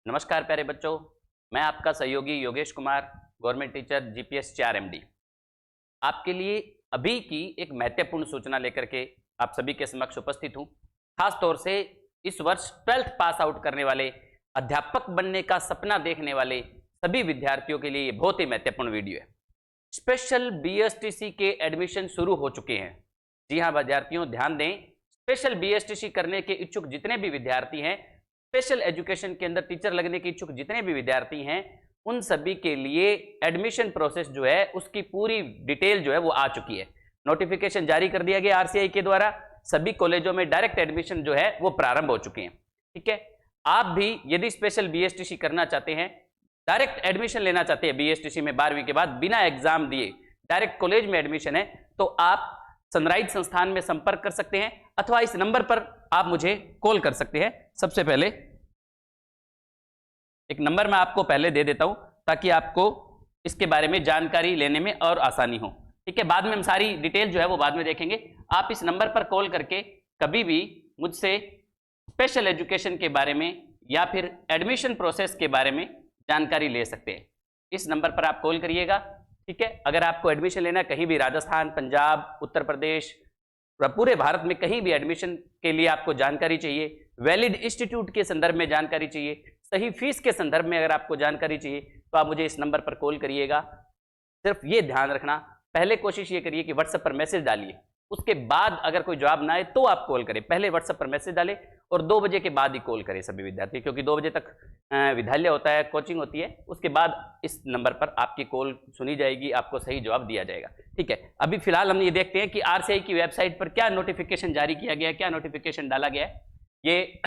नमस्कार प्यारे बच्चों, मैं आपका सहयोगी Yogesh Kumar, government teacher GPS 4 MD आपके लिए अभी की एक महत्वपूर्ण सूचना लेकर के आप सभी के समक्ष उपस्थित हूं। खास तौर से इस वर्ष 12th पास आउट करने वाले, अध्यापक बनने का सपना देखने वाले सभी विद्यार्थियों के लिए ये बहुत ही महत्वपूर्ण वीडियो है। स्पेशल बीएसटीसी के एडमिशन शुरू हो चुके हैं। जी हाँ विद्यार्थियों, ध्यान दें, स्पेशल बीएसटीसी करने के इच्छुक जितने भी विद्यार्थी हैं, स्पेशल एजुकेशन के अंदर टीचर लगने के इच्छुक जितने भी विद्यार्थी हैं, उन सभी के लिए एडमिशन प्रोसेस जो है उसकी पूरी डिटेल जो है वो आ चुकी है। नोटिफिकेशन जारी कर दिया गया आरसीआई के द्वारा। सभी कॉलेजों में डायरेक्ट एडमिशन जो है वो प्रारंभ हो चुके हैं। ठीक है, आप भी यदि स्पेशल बीएसटीसी करना चाहते हैं, डायरेक्ट एडमिशन लेना चाहते हैं बीएसटीसी में 12वीं के बाद बिना एग्जाम दिए डायरेक्ट कॉलेज में एडमिशन है, तो आप सनराइज संस्थान में संपर्क कर सकते हैं अथवा इस नंबर पर आप मुझे कॉल कर सकते हैं। सबसे पहले एक नंबर मैं आपको पहले दे देता हूं ताकि आपको इसके बारे में जानकारी लेने में और आसानी हो। ठीक है, बाद में हम सारी डिटेल जो है वो बाद में देखेंगे। आप इस नंबर पर कॉल करके कभी भी मुझसे स्पेशल एजुकेशन के बारे में या फिर एडमिशन प्रोसेस के बारे में जानकारी ले सकते हैं। इस नंबर पर आप कॉल करिएगा। ठीक है, अगर आपको एडमिशन लेना है कहीं भी, राजस्थान, पंजाब, उत्तर प्रदेश, पूरे भारत में कहीं भी एडमिशन के लिए आपको जानकारी चाहिए, वैलिड इंस्टीट्यूट के संदर्भ में जानकारी चाहिए, सही फीस के संदर्भ में अगर आपको जानकारी चाहिए, तो आप मुझे इस नंबर पर कॉल करिएगा। सिर्फ ये ध्यान रखना, पहले कोशिश ये करिए कि व्हाट्सएप पर मैसेज डालिए, उसके बाद अगर कोई जवाब ना आए तो आप कॉल करें। पहले व्हाट्सएप पर मैसेज डालें और 2 बजे के बाद ही कॉल करें सभी विद्यार्थी, क्योंकि 2 बजे तक विद्यालय होता है, कोचिंग होती है। उसके बाद इस नंबर पर आपकी कॉल सुनी जाएगी, आपको सही जवाब दिया जाएगा। ठीक है, अभी फिलहाल हम ये देखते हैं कि आरसीआई की वेबसाइट पर क्या नोटिफिकेशन जारी किया गया है, क्या नोटिफिकेशन डाला गया है। ये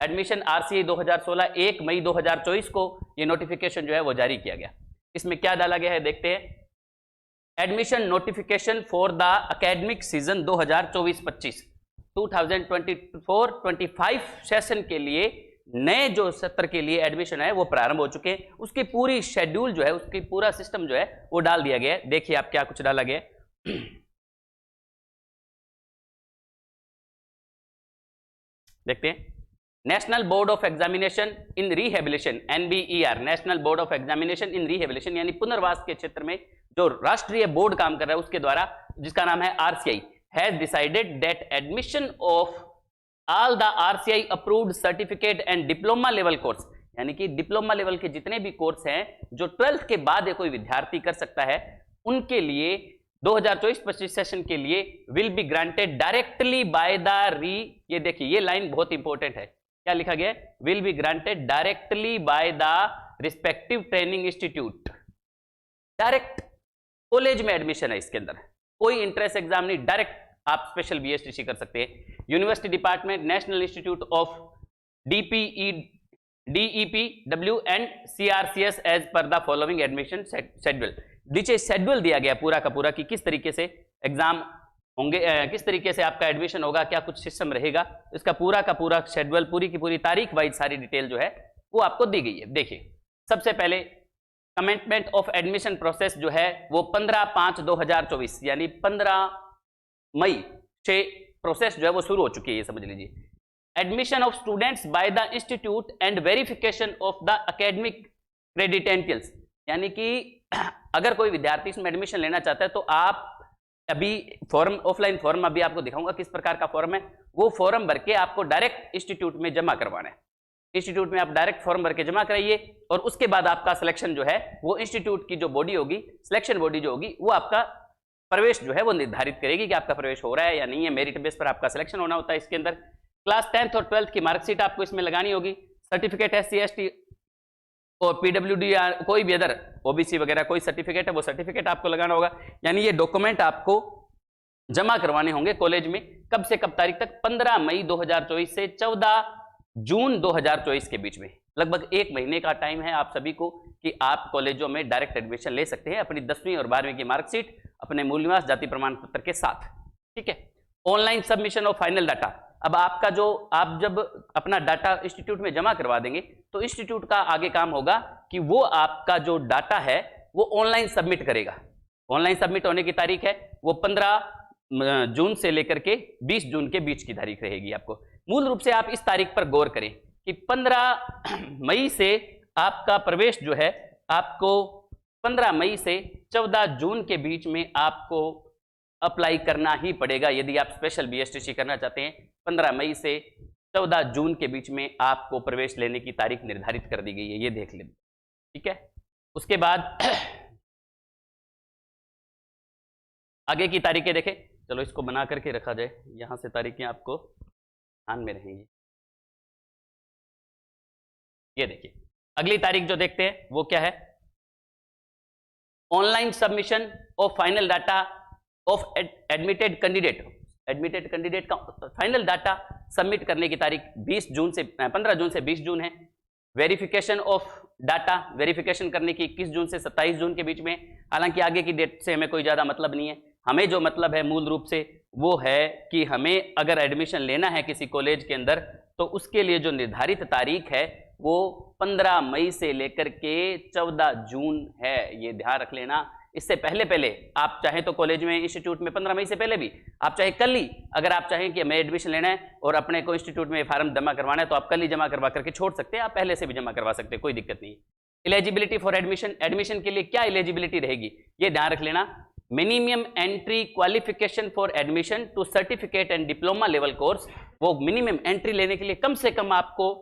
एडमिशन आरसीआई 2016 1 मई 2024 को ये नोटिफिकेशन जो है वो जारी किया गया। इसमें क्या डाला गया है देखते हैं। Admission notification for the academic season 2024-25 2024-25 session के लिए नए जो सत्र के लिए एडमिशन है वो प्रारंभ हो चुके हैं। उसकी पूरी शेड्यूल जो है, उसकी पूरा सिस्टम जो है वो डाल दिया गया है। देखिए आप क्या कुछ डाला गया है। देखते हैं। National board of examination in rehabilitation, NBER, national board of examination in rehabilitation, यानी पुनर्वास के क्षेत्र में जो राष्ट्रीय बोर्ड काम कर रहा है उसके द्वारा, जिसका नाम है RCI, has decided that admission of all the RCI approved certificate and diploma level course, यानी कि डिप्लोमा लेवल के जितने भी कोर्स हैं जो 12th के बाद कोई विद्यार्थी कर सकता है, उनके लिए 2024-25 सेशन के लिए will be granted directly by the ये देखिए ये लाइन बहुत इंपॉर्टेंट है। क्या लिखा गया है? Will be granted directly by the respective training institute. Direct college में एडमिशन है, इसके अंदर कोई इंट्रेंस एग्जाम नहीं, डायरेक्ट आप स्पेशल बीएसटीसी कर सकते हैं। University department, national institute of DEPW and CRCS as per the following admission schedule. नीचे शेड्यूल दिया गया पूरा का पूरा कि किस तरीके से एग्जाम होंगे, किस तरीके से आपका एडमिशन होगा, क्या कुछ सिस्टम रहेगा, इसका पूरा का पूरा शेड्यूल, पूरी की पूरी तारीख वाइज सारी डिटेल जो है वो आपको दी गई है। देखिए, सबसे पहले कमेंसमेंट ऑफ एडमिशन प्रोसेस जो है वो 15/5/2024 यानी 15 मई से प्रोसेस जो है वो शुरू हो चुकी है, ये समझ लीजिए। Admission of students by the institute and verification of the academic credentials, यानी कि अगर कोई विद्यार्थी इसमें एडमिशन लेना चाहता है तो आप अभी फॉर्म, ऑफलाइन फॉर्म अभी आपको दिखाऊंगा किस प्रकार का फॉर्म है, वो फॉर्म भर के आपको डायरेक्ट इंस्टीट्यूट में जमा करवाना है। इंस्टीट्यूट में आप डायरेक्ट फॉर्म भर के जमा कराइए और उसके बाद आपका सिलेक्शन जो है वो इंस्टीट्यूट की जो बॉडी होगी, सिलेक्शन बॉडी जो होगी, वो आपका प्रवेश जो है वो निर्धारित करेगी कि आपका प्रवेश हो रहा है या नहीं है। मेरिट बेस पर आपका सिलेक्शन होना होता है। इसके अंदर क्लास 10th और 12th की मार्कशीट आपको इसमें लगानी होगी। सर्टिफिकेट SC ST और PWD या कोई भी अदर OBC वगैरह कोई सर्टिफिकेट है वो सर्टिफिकेट आपको लगाना होगा। यानी ये डॉक्यूमेंट आपको जमा करवाने होंगे कॉलेज में। कब से कब तारीख तक? 15 मई 2024 से 14 जून 2024 के बीच में। लगभग 1 महीने का टाइम है आप सभी को कि आप कॉलेजों में डायरेक्ट एडमिशन ले सकते हैं अपनी 10वीं और 12वीं की मार्कशीट, अपने मूल निवास, जाति प्रमाण पत्र के साथ। ठीक है, online submission of final data. अब आपका जो, आप जब अपना डाटा इंस्टीट्यूट में जमा करवा देंगे तो इंस्टीट्यूट का आगे काम होगा कि वो आपका जो डाटा है वो ऑनलाइन सबमिट करेगा। ऑनलाइन सबमिट होने की तारीख है वो 15 जून से लेकर के 20 जून के बीच की तारीख रहेगी। आपको मूल रूप से आप इस तारीख पर गौर करें कि 15 मई से आपका प्रवेश जो है, आपको 15 मई से 14 जून के बीच में आपको अप्लाई करना ही पड़ेगा यदि आप स्पेशल बीएसटीसी करना चाहते हैं। 15 मई से 14 जून के बीच में आपको प्रवेश लेने की तारीख निर्धारित कर दी गई है, ये देख लें, ठीक है। उसके बाद आगे की तारीखें देखें, चलो इसको बना करके रखा जाए, यहां से तारीखें आपको ध्यान में रहेंगी। ये देखिए अगली तारीख जो देखते हैं वो क्या है, online submission of final data of admitted candidate. Admitted candidate का फाइनल डाटा सबमिट करने की तारीख 15 जून से 20 जून है। वेरिफिकेशन ऑफ डाटा वेरिफिकेशन करने की 21 जून से 27 जून के बीच में। हालांकि आगे की डेट से हमें कोई ज़्यादा मतलब नहीं है, हमें जो मतलब है मूल रूप से वो है कि हमें अगर एडमिशन लेना है किसी कॉलेज के अंदर तो उसके लिए जो निर्धारित तारीख है वो 15 मई से लेकर के 14 जून है, ये ध्यान रख लेना। इससे पहले आप चाहें तो कॉलेज में इंस्टीट्यूट में 15 मई से पहले भी, आप चाहे कल ही, अगर आप चाहें कि हमें एडमिशन लेना है और अपने को इंस्टीट्यूट में फॉर्म जमा करवाना है तो आप कल ही जमा करवा करके छोड़ सकते हैं, आप पहले से भी जमा करवा सकते हैं, कोई दिक्कत नहीं। एलिजिबिलिटी फॉर एडमिशन, एडमिशन के लिए क्या एलिजिबिलिटी रहेगी ये ध्यान रख लेना। Minimum entry qualification for admission to certificate and diploma level course, वो मिनिमम एंट्री लेने के लिए कम से कम आपको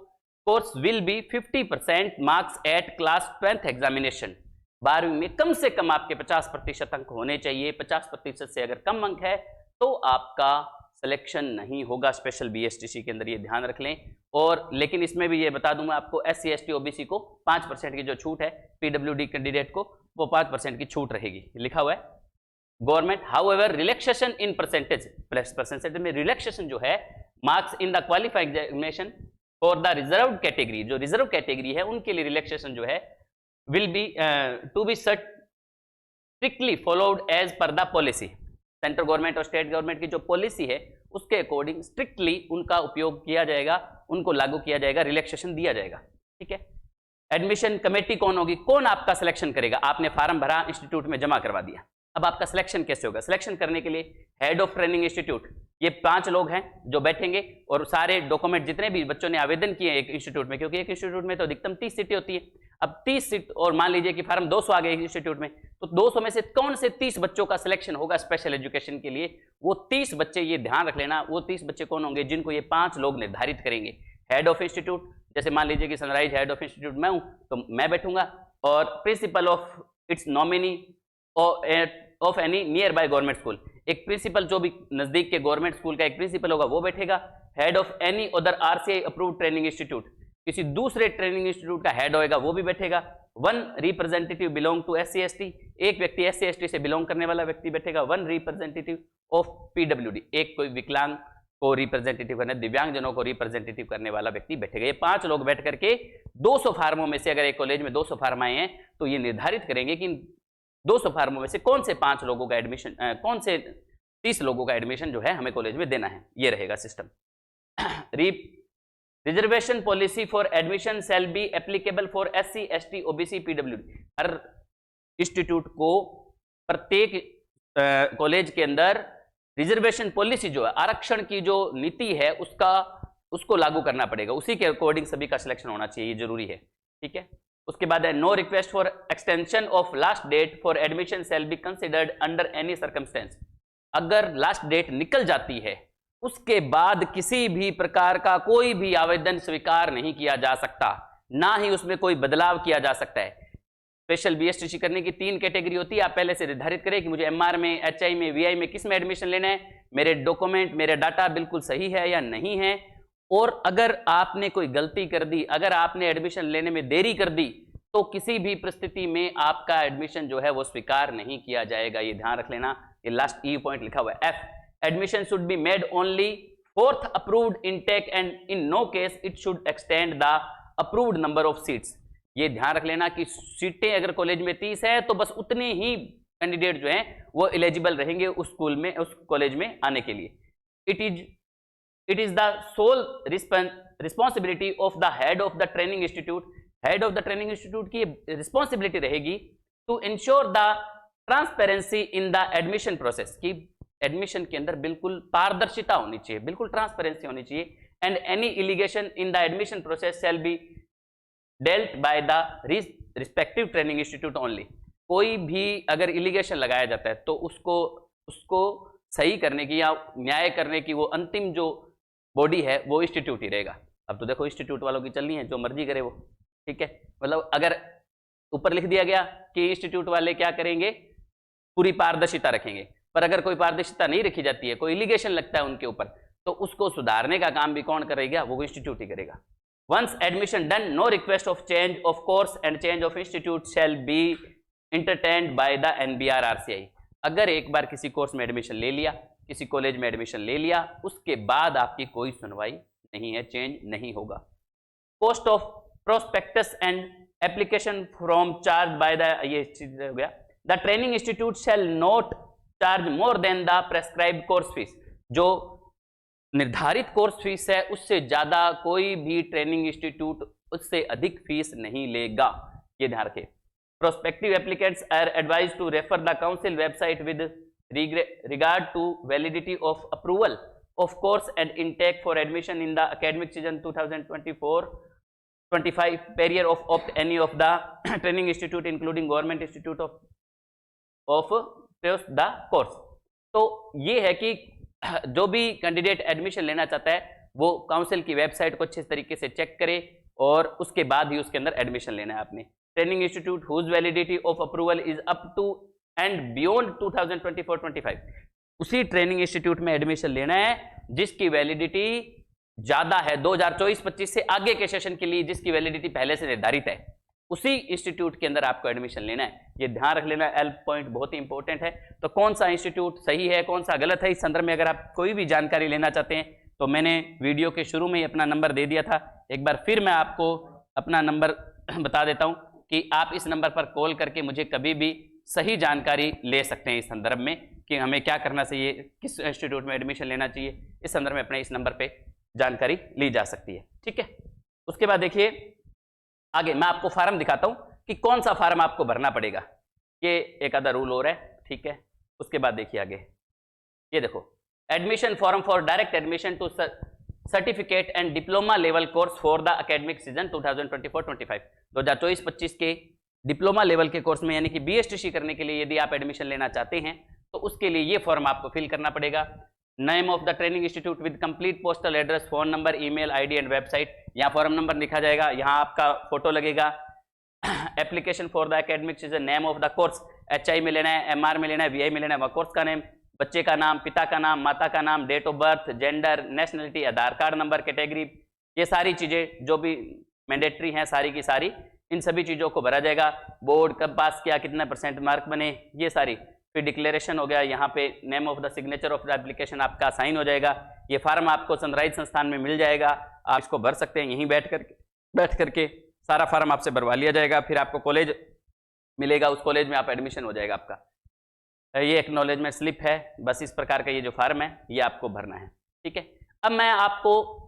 course will be 50% marks at class 12th एग्जामिनेशन। 12वीं में कम से कम आपके 50% अंक होने चाहिए। 50% से अगर कम अंक है तो आपका सिलेक्शन नहीं होगा स्पेशल बीएसटीसी के अंदर, ये ध्यान रख लें। और लेकिन इसमें भी ये बता दूं मैं आपको, SC ST OBC को 5% की जो छूट है, PWD कैंडिडेट को वो 5% की छूट रहेगी, लिखा हुआ है। Government however relaxation in percentage में रिलैक्सेशन जो है marks in the qualified examination for the reserved category, जो रिजर्व कैटेगरी है उनके लिए रिलैक्सेशन जो है will be to be strictly followed as per the policy. Central government और स्टेट गवर्नमेंट की जो पॉलिसी है उसके अकॉर्डिंग स्ट्रिक्टली उनका उपयोग किया जाएगा, उनको लागू किया जाएगा, रिलैक्सेशन दिया जाएगा, ठीक है। एडमिशन कमेटी कौन होगी, कौन आपका सिलेक्शन करेगा? आपने फॉर्म भरा, इंस्टीट्यूट में जमा करवा दिया, अब आपका सिलेक्शन कैसे होगा? सिलेक्शन करने के लिए हेड ऑफ ट्रेनिंग इंस्टीट्यूट, ये 5 लोग हैं जो बैठेंगे और सारे डॉक्यूमेंट जितने भी बच्चों ने आवेदन किए एक इंस्टीट्यूट में, क्योंकि एक इंस्टीट्यूट में तो अधिकतम 30 सीटें होती है, अब 30 सीट और मान लीजिए कि फॉर्म 200 आ गए एक इंस्टीट्यूट में, तो 200 में से कौन से 30 बच्चों का सिलेक्शन होगा स्पेशल एजुकेशन के लिए? वो 30 बच्चे, ये ध्यान रख लेना, वो 30 बच्चे कौन होंगे जिनको ये 5 लोग निर्धारित करेंगे। हेड ऑफ इंस्टीट्यूट, जैसे मान लीजिए कि सनराइज हेड ऑफ इंस्टीट्यूट मैं हूं तो मैं बैठूंगा, और principle of its nominee of any near by government school, एक प्रिंसिपल जो भी नजदीक के गवर्नमेंट स्कूल का एक प्रिंसिपल होगा वो बैठेगा। Head of any other RCI approved training institute, किसी दूसरे ट्रेनिंग इंस्टीट्यूट का हेड होएगा वो भी बैठेगा। 1 representative belong to SC ST, एक व्यक्ति SC ST से बिलोंग करने वाला व्यक्ति बैठेगा। 1 रिप्रेजेंटेटिव ऑफ PWD, एक कोई विकलांग को रिप्रेजेंटेटिव करने, दिव्यांगजनों को रिप्रेजेंटेटिव करने वाला व्यक्ति बैठेगा। ये 5 लोग बैठ करके 200 फार्मों में से, अगर एक कॉलेज में 200 फार्म आए हैं तो ये निर्धारित करेंगे कि 200 फार्मों में से कौन से 5 लोगों का एडमिशन, कौन से 30 लोगों का एडमिशन जो है हमें कॉलेज में देना है, ये रहेगा system. Reservation policy for admission shall be applicable for SC ST OBC PWD। Her institute को प्रत्येक कॉलेज के अंदर रिजर्वेशन पॉलिसी जो है, आरक्षण की जो नीति है उसको लागू करना पड़ेगा, उसी के अकॉर्डिंग सभी का सिलेक्शन होना चाहिए, ये जरूरी है, ठीक है। उसके बाद है no request for extension of last date for admission shall be considered under any circumstance. अगर लास्ट डेट निकल जाती है उसके बाद किसी भी प्रकार का कोई भी आवेदन स्वीकार नहीं किया जा सकता, ना ही उसमें कोई बदलाव किया जा सकता है। स्पेशल बीएसटीसी करने की 3 कैटेगरी होती है, आप पहले से निर्धारित करें कि मुझे MR में, HI में, VI में किस में एडमिशन लेना है, मेरे डॉक्यूमेंट, मेरे डाटा बिल्कुल सही है या नहीं है। और अगर आपने कोई गलती कर दी, अगर आपने एडमिशन लेने में देरी कर दी तो किसी भी परिस्थिति में आपका एडमिशन जो है वो स्वीकार नहीं किया जाएगा, ये ध्यान रख लेना। ये लास्ट E पॉइंट लिखा हुआ है। F, admission should be made only 4th approved intake and in no case it should extend the approved number of seats. ये ध्यान रख लेना कि सीटें अगर कॉलेज में 30 है तो बस उतने ही कैंडिडेट जो हैं वो एलिजिबल रहेंगे उस स्कूल में, उस कॉलेज में आने के लिए। It is the sole responsibility of the head of the training institute. Head of the training institute की रिस्पॉन्सिबिलिटी रहेगी to ensure the transparency in the admission process, की एडमिशन के अंदर बिल्कुल पारदर्शिता होनी चाहिए, बिल्कुल ट्रांसपेरेंसी होनी चाहिए and any allegation in the admission process shall be dealt by the respective training institute only. कोई भी अगर इलीगेशन लगाया जाता है तो उसको सही करने की या न्याय करने की वो अंतिम जो बॉडी है वो इंस्टीट्यूट ही रहेगा। अब तो देखो इंस्टीट्यूट वालों की चलनी है, जो मर्जी करे वो, ठीक है। मतलब अगर ऊपर लिख दिया गया कि इंस्टीट्यूट वाले क्या करेंगे, पूरी पारदर्शिता रखेंगे, पर अगर कोई पारदर्शिता नहीं रखी जाती है, कोई इलीगेशन लगता है उनके ऊपर, तो उसको सुधारने का काम भी कौन करेगा, वो इंस्टीट्यूट ही करेगा। Once admission done, no request of change of course and change of institute shall be entertained by the NBR RCI। अगर एक बार किसी कोर्स में एडमिशन ले लिया, किसी कॉलेज में एडमिशन ले लिया, उसके बाद आपकी कोई सुनवाई नहीं है, चेंज नहीं होगा। Cost of prospectus and application from charge by the, ये चीज हो गया, the training institute shall not charge more than the prescribed course fees. जो निर्धारित कोर्स फीस है उससे ज्यादा कोई भी ट्रेनिंग इंस्टीट्यूट उससे अधिक फीस नहीं लेगा, ये ध्यान रखें। Prospective applicants are advised to refer the council website with regard to validity of approval of course and intake for admission in the academic season 2024-25 period of opt any of the training institute including government institute of the course। तो ये है कि जो भी candidate admission लेना चाहता है वो काउंसिल की वेबसाइट को अच्छे तरीके से चेक करे और उसके बाद ही उसके अंदर एडमिशन लेना है आपने। Training institute whose validity of approval is up to and beyond 2024-25। उसी ट्रेनिंग इंस्टीट्यूट में एडमिशन लेना है जिसकी वैलिडिटी ज्यादा है 2024-25 से आगे के सेशन के लिए, जिसकी वैलिडिटी पहले से निर्धारित है, उसी इंस्टीट्यूट के अंदर आपको एडमिशन लेना है। ये ध्यान रख लेना, एल पॉइंट बहुत ही इंपॉर्टेंट है। तो कौन सा इंस्टीट्यूट सही है, कौन सा गलत है, इस संदर्भ में अगर आप कोई भी जानकारी लेना चाहते हैं तो मैंने वीडियो के शुरू में ही अपना नंबर दे दिया था, एक बार फिर मैं आपको अपना नंबर बता देता हूं कि आप इस नंबर पर कॉल करके मुझे कभी भी सही जानकारी ले सकते हैं इस संदर्भ में कि हमें क्या करना चाहिए, किस इंस्टीट्यूट में एडमिशन लेना चाहिए, इस संदर्भ में अपने इस नंबर पे जानकारी ली जा सकती है, ठीक है। उसके बाद देखिए आगे मैं आपको फार्म दिखाता हूं कि कौन सा फार्म आपको भरना पड़ेगा, ये एक आधा रूल और है, ठीक है। उसके बाद देखिए आगे, ये देखो, admission form for direct admission to certificate and diploma level course for the academic season 2024-25। 2024-25 के डिप्लोमा लेवल के कोर्स में यानी कि BSTC करने के लिए यदि आप एडमिशन लेना चाहते हैं तो उसके लिए ये फॉर्म आपको फिल करना पड़ेगा। Name of the training institute with complete postal address, phone number, email ID and website. यहाँ फॉर्म नंबर लिखा जाएगा, यहाँ आपका फोटो लगेगा। Application for the academic season, name of the course, HI में लेना है, MR में लेना है, VI में लेना है, वह कोर्स का नेम, बच्चे का नाम, पिता का नाम, माता का नाम, date of birth, gender, nationality, Aadhaar card number, category, ये सारी चीजें जो भी मैंडेटरी हैं सारी की सारी, इन सभी चीजों को भरा जाएगा। बोर्ड कब पास किया, कितना % मार्क बने, ये सारी। फिर डिक्लेरेशन हो गया, यहाँ पे name of the signature of the application आपका साइन हो जाएगा। ये फार्म आपको सनराइज संस्थान में मिल जाएगा, आप इसको भर सकते हैं यहीं बैठ करके सारा फार्म आपसे भरवा लिया जाएगा। फिर आपको कॉलेज मिलेगा, उस कॉलेज में आप एडमिशन हो जाएगा आपका। ये एक्नॉलेजमेंट स्लिप है, बस इस प्रकार का ये जो फार्म है ये आपको भरना है, ठीक है। अब मैं आपको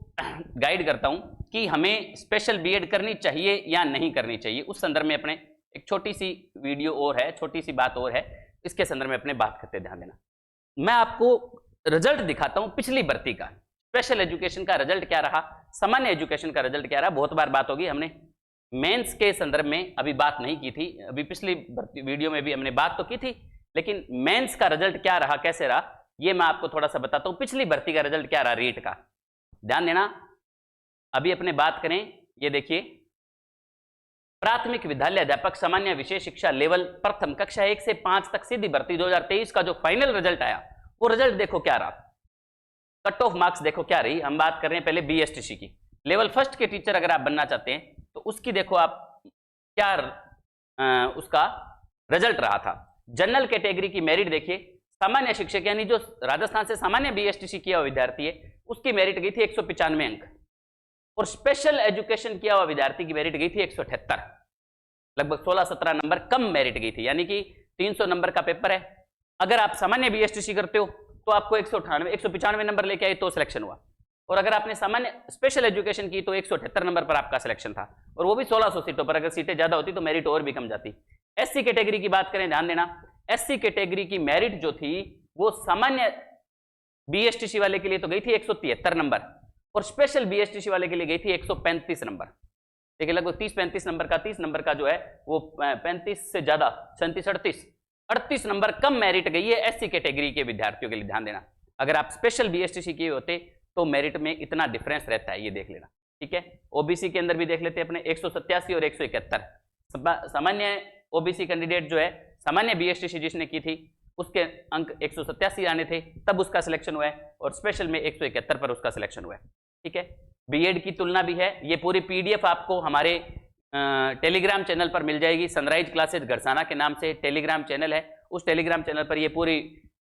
गाइड करता हूं कि हमें स्पेशल बीएड करनी चाहिए या नहीं करनी चाहिए। उस संदर्भ में अपने एक छोटी सी वीडियो और है, छोटी सी बात और है, इसके संदर्भ में अपने बात करते ध्यान देना। मैं आपको रिजल्ट दिखाता हूं पिछली भर्ती का, स्पेशल एजुकेशन का रिजल्ट क्या रहा, सामान्य एजुकेशन का रिजल्ट क्या रहा। बहुत बार बात होगी, हमने मेंस के संदर्भ में अभी बात नहीं की थी, अभी पिछली वीडियो में भी हमने बात तो की थी, लेकिन मेंस का रिजल्ट क्या रहा, कैसे रहा, ये मैं आपको थोड़ा सा बताता हूं। पिछली भर्ती का रिजल्ट क्या रहा रीट का, ध्यान देना। अभी अपने बात करें, ये देखिए, प्राथमिक विद्यालय अध्यापक सामान्य विशेष शिक्षा लेवल प्रथम कक्षा 1 से 5 तक सीधी भर्ती 2023 का जो फाइनल रिजल्ट आया, वो रिजल्ट देखो क्या रहा, कट ऑफ मार्क्स देखो क्या रही। हम बात कर रहे हैं पहले BSTC की, लेवल फर्स्ट के टीचर अगर आप बनना चाहते हैं तो उसकी देखो आप क्या उसका रिजल्ट रहा था। जनरल कैटेगरी की मेरिट देखिए, सामान्य शिक्षक यानी जो राजस्थान से सामान्य BSTC किया हुआ विद्यार्थी है उसकी मेरिट गई थी 195 अंक, और स्पेशल एजुकेशन किया हुआ विद्यार्थी की मेरिट गई थी 178, लगभग 16-17 नंबर कम मेरिट गई थी। यानी कि 300 नंबर का पेपर है, अगर आप सामान्य BSTC करते हो तो आपको 195 नंबर लेके आए तो सिलेक्शन हुआ, और अगर आपने सामान्य स्पेशल एजुकेशन की तो 178 नंबर पर आपका सिलेक्शन था, और वो भी 1600 सीटों पर। अगर सीटें ज्यादा होती तो मेरिट और भी कम जाती। SC कैटेगरी की बात करें, ध्यान देना, SC कैटेगरी की मेरिट जो थी वो सामान्य BSTC वाले के लिए तो गई थी 173 नंबर, और स्पेशल बीएसटीसी वाले के लिए गई थी 135 नंबर। देखिए लगभग 30-35 नंबर का, 30 नंबर का जो है वो 35 से ज्यादा 37-38 नंबर कम मेरिट गई है एससी कैटेगरी के विद्यार्थियों के लिए। ध्यान देना, अगर आप स्पेशल बीएसटीसी किए होते तो मेरिट में इतना डिफरेंस रहता है, ये देख लेना, ठीक है। ओबीसी के अंदर भी देख लेते हैं अपने 187 और 171। सामान्य ओबीसी कैंडिडेट जो है, सामान्य बीएसटीसी जिसने की थी उसके अंक 187 आने थे, तब उसका सिलेक्शन हुआ है, और स्पेशल में 171 पर उसका सिलेक्शन हुआ है, ठीक है। बीएड की तुलना भी है, ये पूरी पीडीएफ आपको हमारे टेलीग्राम चैनल पर मिल जाएगी। सनराइज क्लासेज घरसाना के नाम से टेलीग्राम चैनल है, उस टेलीग्राम चैनल पर ये पूरी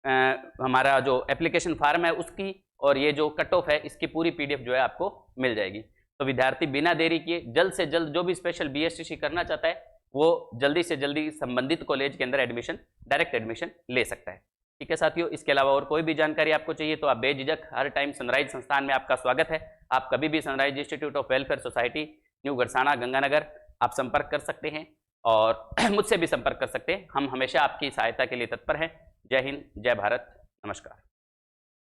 हमारा जो एप्लीकेशन फॉर्म है उसकी और ये जो कट ऑफ है इसकी पूरी पीडीएफ जो है आपको मिल जाएगी। तो विद्यार्थी बिना देरी किए जल्द से जल्द जो भी स्पेशल बीएसटीसी करना चाहता है वो जल्दी से जल्दी संबंधित कॉलेज के अंदर एडमिशन, डायरेक्ट एडमिशन ले सकता है, ठीक है साथियों। इसके अलावा और कोई भी जानकारी आपको चाहिए तो आप बेझिझक हर टाइम सनराइज संस्थान में आपका स्वागत है। आप कभी भी Sunrise institute of welfare society, new Gharsana, Ganganagar आप संपर्क कर सकते हैं और मुझसे भी संपर्क कर सकते हैं। हम हमेशा आपकी सहायता के लिए तत्पर हैं। जय हिंद, जय भारत, नमस्कार।